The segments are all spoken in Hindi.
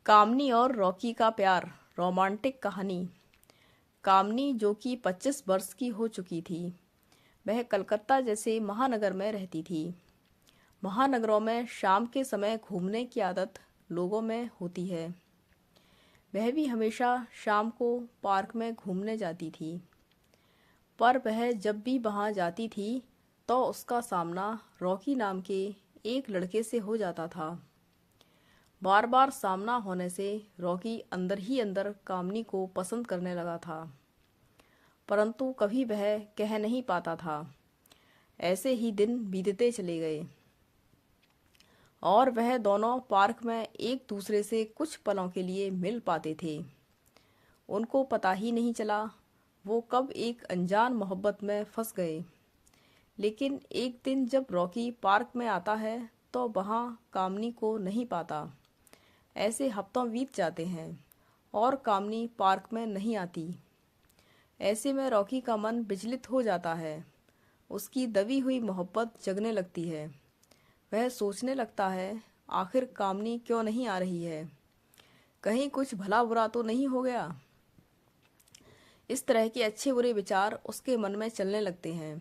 कामनी और रॉकी का प्यार रोमांटिक कहानी। कामनी, जो कि 25 वर्ष की हो चुकी थी, वह कलकत्ता जैसे महानगर में रहती थी। महानगरों में शाम के समय घूमने की आदत लोगों में होती है। वह भी हमेशा शाम को पार्क में घूमने जाती थी। पर वह जब भी वहाँ जाती थी तो उसका सामना रॉकी नाम के एक लड़के से हो जाता था। बार बार सामना होने से रॉकी अंदर ही अंदर कामनी को पसंद करने लगा था, परंतु कभी वह कह नहीं पाता था। ऐसे ही दिन बीतते चले गए और वह दोनों पार्क में एक दूसरे से कुछ पलों के लिए मिल पाते थे। उनको पता ही नहीं चला वो कब एक अनजान मोहब्बत में फंस गए। लेकिन एक दिन जब रॉकी पार्क में आता है तो वहाँ कामनी को नहीं पाता। ऐसे हफ्तों बीत जाते हैं और कामनी पार्क में नहीं आती। ऐसे में रॉकी का मन विचलित हो जाता है। उसकी दबी हुई मोहब्बत जगने लगती है। वह सोचने लगता है, आखिर कामनी क्यों नहीं आ रही है? कहीं कुछ भला बुरा तो नहीं हो गया? इस तरह के अच्छे बुरे विचार उसके मन में चलने लगते हैं।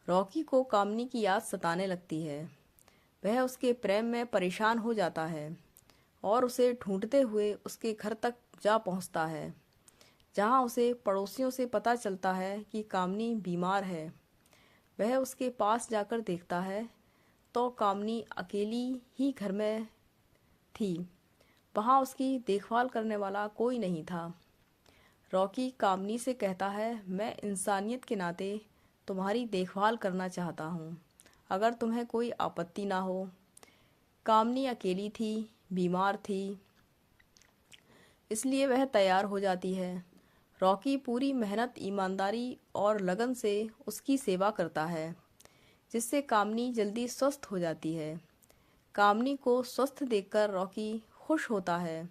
रॉकी को कामनी की याद सताने लगती है। वह उसके प्रेम में परेशान हो जाता है और उसे ढूंढते हुए उसके घर तक जा पहुंचता है, जहां उसे पड़ोसियों से पता चलता है कि कामनी बीमार है। वह उसके पास जाकर देखता है तो कामनी अकेली ही घर में थी। वहां उसकी देखभाल करने वाला कोई नहीं था। रॉकी कामनी से कहता है, मैं इंसानियत के नाते तुम्हारी देखभाल करना चाहता हूँ, अगर तुम्हें कोई आपत्ति ना हो। कामनी अकेली थी, बीमार थी, इसलिए वह तैयार हो जाती है। रॉकी पूरी मेहनत, ईमानदारी और लगन से उसकी सेवा करता है, जिससे कामनी जल्दी स्वस्थ हो जाती है। कामनी को स्वस्थ देखकर रॉकी खुश होता है।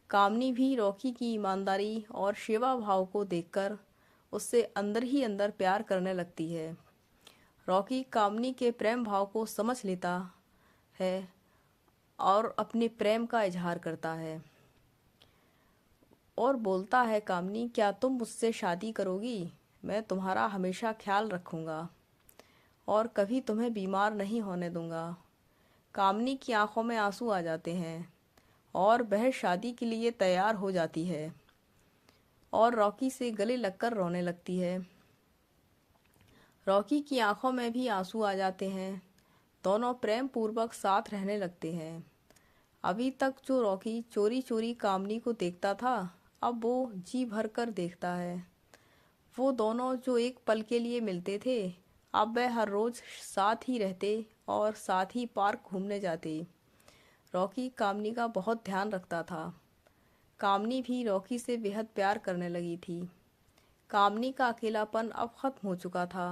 कामनी भी रॉकी की ईमानदारी और सेवा भाव को देखकर उससे अंदर ही अंदर प्यार करने लगती है। रॉकी कामनी के प्रेम भाव को समझ लेता है और अपने प्रेम का इजहार करता है और बोलता है, कामनी, क्या तुम मुझसे शादी करोगी? मैं तुम्हारा हमेशा ख्याल रखूँगा और कभी तुम्हें बीमार नहीं होने दूँगा। कामनी की आंखों में आंसू आ जाते हैं और वह शादी के लिए तैयार हो जाती है और रॉकी से गले लगकर रोने लगती है। रॉकी की आंखों में भी आंसू आ जाते हैं। दोनों प्रेम पूर्वक साथ रहने लगते हैं। अभी तक जो रॉकी चोरी चोरी कामनी को देखता था, अब वो जी भर कर देखता है। वो दोनों जो एक पल के लिए मिलते थे, अब वह हर रोज साथ ही रहते और साथ ही पार्क घूमने जाते। रॉकी कामनी का बहुत ध्यान रखता था। कामनी भी रॉकी से बेहद प्यार करने लगी थी। कामनी का अकेलापन अब खत्म हो चुका था।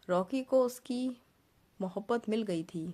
रॉकी को उसकी मोहब्बत मिल गई थी।